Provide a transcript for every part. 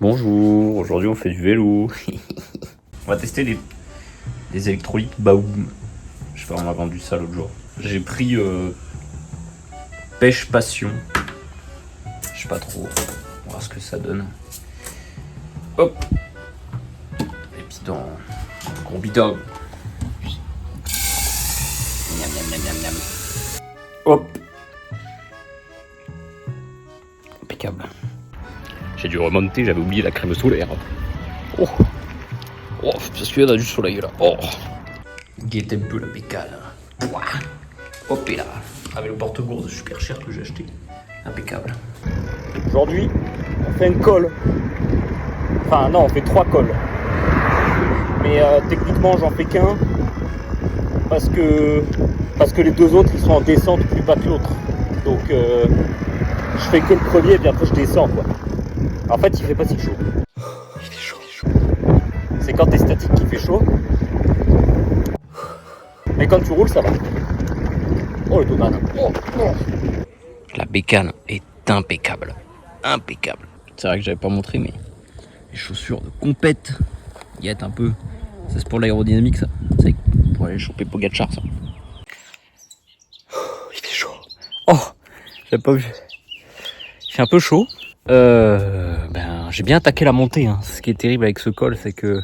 Bonjour, aujourd'hui on fait du vélo. On va tester les électrolytes Baoum. Je sais pas, on m'a vendu ça l'autre jour. J'ai pris pêche passion. Je sais pas trop. On va voir ce que ça donne. Hop. Et puis dans gros bidon. Miam miam miam miam miam. Hop. Impeccable. J'ai dû remonter, j'avais oublié la crème solaire. Oh, oh, parce qu'il y en a du soleil là. Oh, guette un peu la bécane. Hop et là, avec le porte-gourde super cher que j'ai acheté. Impeccable. Aujourd'hui, on fait un col. Enfin non, on fait 3 cols. Mais techniquement, j'en fais qu'un parce que les deux autres ils sont en descente plus bas que l'autre. Donc je fais que le premier et puis après je descends quoi. En fait, il fait pas si chaud. Il fait chaud. C'est quand t'es statique qu'il fait chaud. Mais quand tu roules, ça va. Oh le dommage. Oh. La bécane est impeccable. Impeccable. C'est vrai que j'avais pas montré, mais les chaussures de compète. Guette un peu. Ça, c'est pour l'aérodynamique, ça. C'est pour aller choper Pogacar, ça. Oh, il fait chaud. Oh, j'avais pas vu. Il fait un peu chaud. J'ai bien attaqué la montée. Hein. Ce qui est terrible avec ce col, c'est que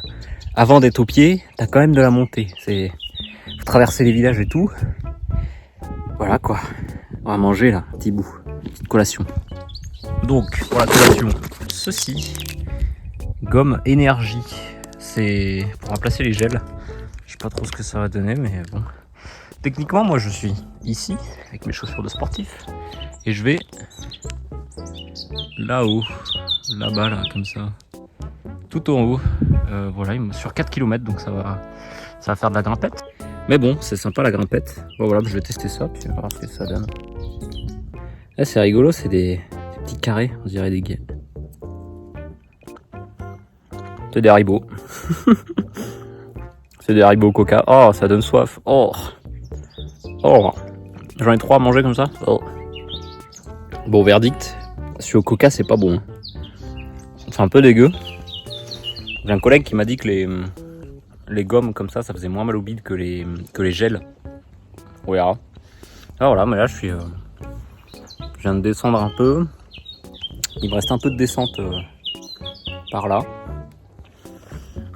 avant d'être au pied, t'as quand même de la montée. Faut traverser les villages et tout. Voilà quoi. On va manger là, un petit bout, une petite collation. Donc pour la collation, ceci, gomme énergie. C'est pour remplacer les gels. Je sais pas trop ce que ça va donner, mais bon. Techniquement, moi je suis ici avec mes chaussures de sportif et je vais là-haut, là-bas, là, comme ça, tout en haut. Voilà, sur 4 km, donc ça va faire de la grimpette. Mais bon, c'est sympa la grimpette. Bon voilà, je vais tester ça, puis on va voir ce que ça donne. Là, c'est rigolo, c'est des petits carrés, on dirait des guêpes. C'est des Haribo. C'est des Haribo Coca. Oh, ça donne soif. Oh, j'en ai 3 à manger comme ça. Oh. Bon, verdict. Celui au Coca, c'est pas bon. C'est un peu dégueu. J'ai un collègue qui m'a dit que les gommes comme ça faisait moins mal au bide que les gels. On verra. Alors voilà, mais là je viens de descendre un peu. Il me reste un peu de descente par là.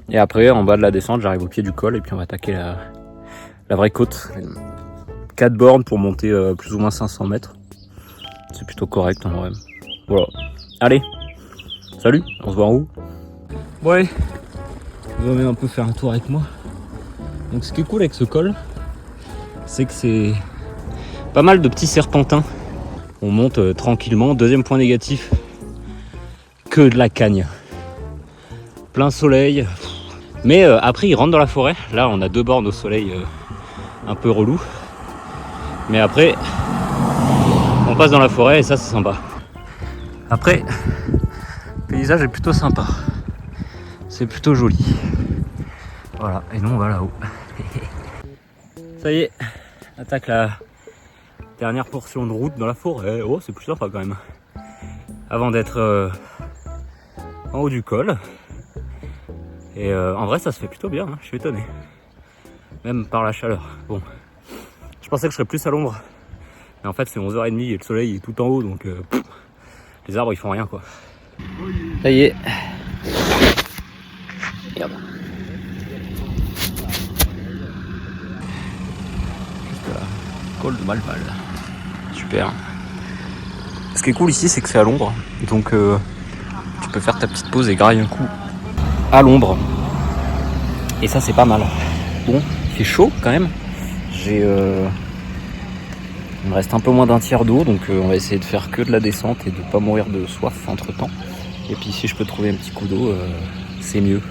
Et après, en bas de la descente, j'arrive au pied du col et puis on va attaquer la vraie côte. 4 bornes pour monter plus ou moins 500 mètres. C'est plutôt correct en vrai. Voilà. Allez, salut, on se voit en haut. Bon allez, vous allez un peu faire un tour avec moi. Donc ce qui est cool avec ce col, c'est que c'est pas mal de petits serpentins. On monte tranquillement. Deuxième point négatif, que de la cagne. Plein soleil. Mais après il rentre dans la forêt. Là on a 2 bornes au soleil un peu relou. Mais après on passe dans la forêt et ça c'est sympa. Après, le paysage est plutôt sympa. C'est plutôt joli. Voilà, et nous on va là-haut. Ça y est, attaque la dernière portion de route dans la forêt. Oh, c'est plus sympa quand même. Avant d'être en haut du col. Et en vrai, ça se fait plutôt bien, hein, je suis étonné. Même par la chaleur. Bon, je pensais que je serais plus à l'ombre. Mais en fait, c'est 11h30 et le soleil est tout en haut, donc les arbres ils font rien quoi. Ça y est. Merde. Juste là, col de Malval. Super. Ce qui est cool ici, c'est que c'est à l'ombre. Donc tu peux faire ta petite pause et grailler un coup à l'ombre. Et ça, c'est pas mal. Bon, il fait chaud quand même. Il me reste un peu moins d'un tiers d'eau, donc on va essayer de faire que de la descente et de pas mourir de soif entre temps. Et puis si je peux trouver un petit coup d'eau, c'est mieux.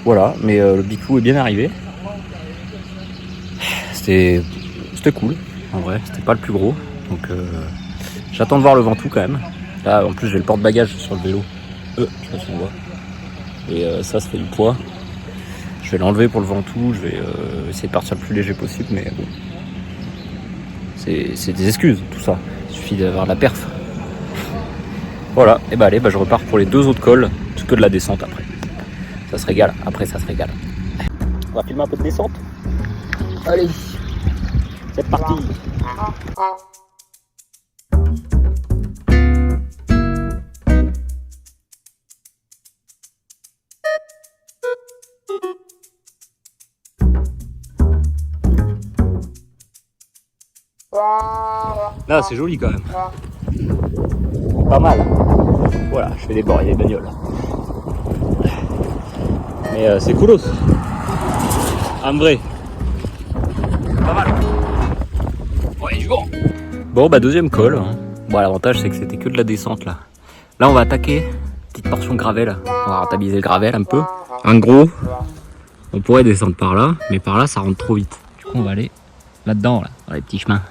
Voilà, mais le Bicou est bien arrivé. C'était cool, en vrai, c'était pas le plus gros. Donc j'attends de voir le Ventoux quand même. Là en plus j'ai le porte-bagages sur le vélo. Je sais pas si on voit. Et ça fait du poids. Je vais l'enlever pour le Ventoux, je vais essayer de partir le plus léger possible, mais bon. C'est des excuses tout ça. Il suffit d'avoir de la perf. Voilà, et bah allez, je repars pour les 2 autres cols, c'est que de la descente après. Ça se régale, après ça se régale. On va filmer un peu de descente. Allez, c'est parti. Là, c'est joli quand même. Pas mal. Voilà, je fais des bords et des bagnoles. Mais c'est coolos. En vrai. Pas mal. Ouais, du bon. Bon, bah deuxième col. Hein. Bon, l'avantage c'est que c'était que de la descente là. Là, on va attaquer. Petite portion gravel. On va rentabiliser le gravel un peu. En gros, on pourrait descendre par là, mais par là, ça rentre trop vite. Du coup, on va aller là-dedans, là, dans les petits chemins.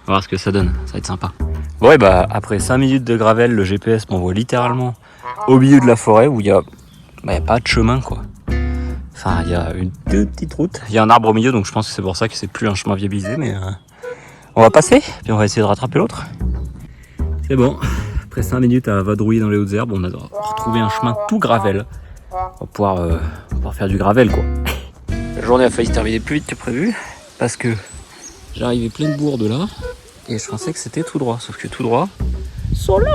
On va voir ce que ça donne. Ça va être sympa. Bon, et bah après 5 minutes de gravel, le GPS m'envoie littéralement au milieu de la forêt où il y a pas de chemin quoi. Enfin, il y a une toute petite route. Il y a un arbre au milieu, donc je pense que c'est pour ça que c'est plus un chemin viabilisé, mais on va passer, puis on va essayer de rattraper l'autre. C'est bon. Après 5 minutes à vadrouiller dans les hautes herbes, on a retrouvé un chemin tout gravel. On va pouvoir faire du gravel quoi. La journée a failli se terminer plus vite que prévu, parce que j'arrivais plein de bourdes là, et je pensais que c'était tout droit, sauf que tout droit, sont longues.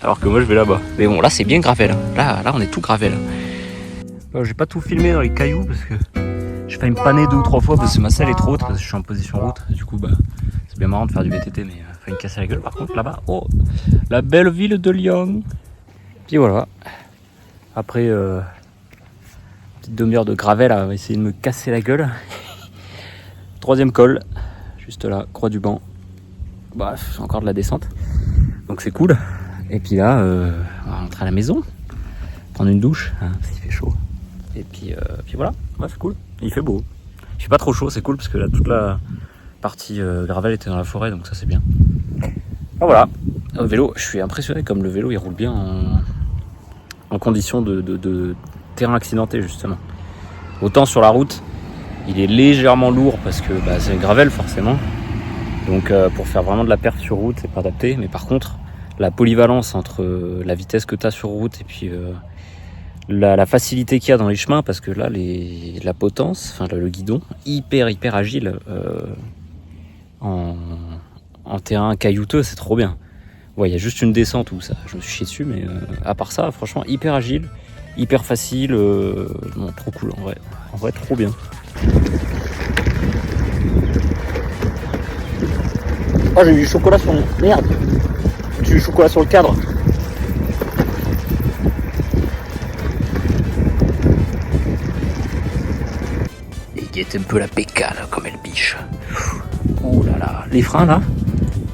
Alors que moi je vais là-bas. Mais bon, là c'est bien gravel. Là on est tout gravel. Bon, j'ai pas tout filmé dans les cailloux parce que j'ai failli me panner 2 ou 3 fois parce que ma selle est trop haute, parce que je suis en position route. Du coup, c'est bien marrant de faire du VTT, mais failli me casser la gueule. Par contre, là-bas, oh, la belle ville de Lyon. Puis voilà. Après petite demi-heure de gravel à essayer de me casser la gueule. 3e col, juste là, croix du banc. Bah, c'est encore de la descente, donc c'est cool. Et puis là, on va rentrer à la maison, prendre une douche, hein, parce qu'il fait chaud. Et puis voilà, ouais, c'est cool. Il fait beau. Il fait pas trop chaud, c'est cool parce que là toute la partie gravel était dans la forêt, donc ça c'est bien. Ah, voilà. Au vélo, je suis impressionné comme le vélo il roule bien en conditions de terrain accidenté justement. Autant sur la route, il est légèrement lourd parce que c'est gravel forcément. Donc pour faire vraiment de la perte sur route, c'est pas adapté. Mais par contre, la polyvalence entre la vitesse que tu as sur route et puis la facilité qu'il y a dans les chemins, parce que là la potence, enfin le guidon, hyper agile en terrain caillouteux, c'est trop bien. Ouais, il y a juste une descente où ça, je me suis chié dessus, mais à part ça, franchement, hyper agile, hyper facile, non, trop cool en vrai trop bien. Oh, j'ai eu du chocolat sur le... Merde, j'ai eu du chocolat sur le cadre. Et guette un peu la pécale comme elle biche. Oh là là, les freins là,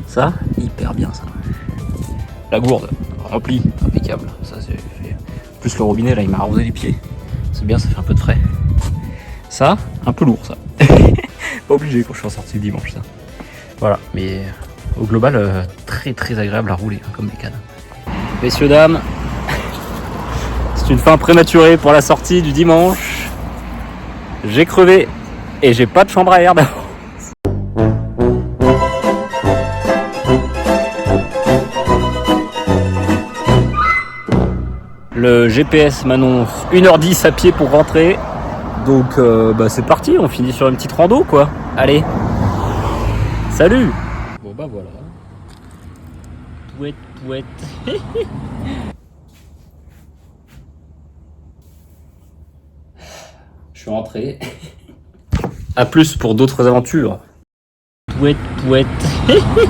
ça, hyper bien ça. La gourde, remplie, impeccable. Ça c'est... Plus le robinet là, il m'a arrosé les pieds. C'est bien, ça fait un peu de frais. Ça, un peu lourd ça. Pas obligé quand je suis sorti dimanche ça. Voilà, mais au global, très agréable à rouler, hein, comme des cannes. Messieurs, dames, c'est une fin prématurée pour la sortie du dimanche. J'ai crevé et j'ai pas de chambre à air d'avance. Le GPS m'annonce 1h10 à pied pour rentrer. Donc c'est parti, on finit sur une petite rando quoi. Allez, salut. Bon bah voilà. Touette. Je suis rentré. A plus pour d'autres aventures. Touette.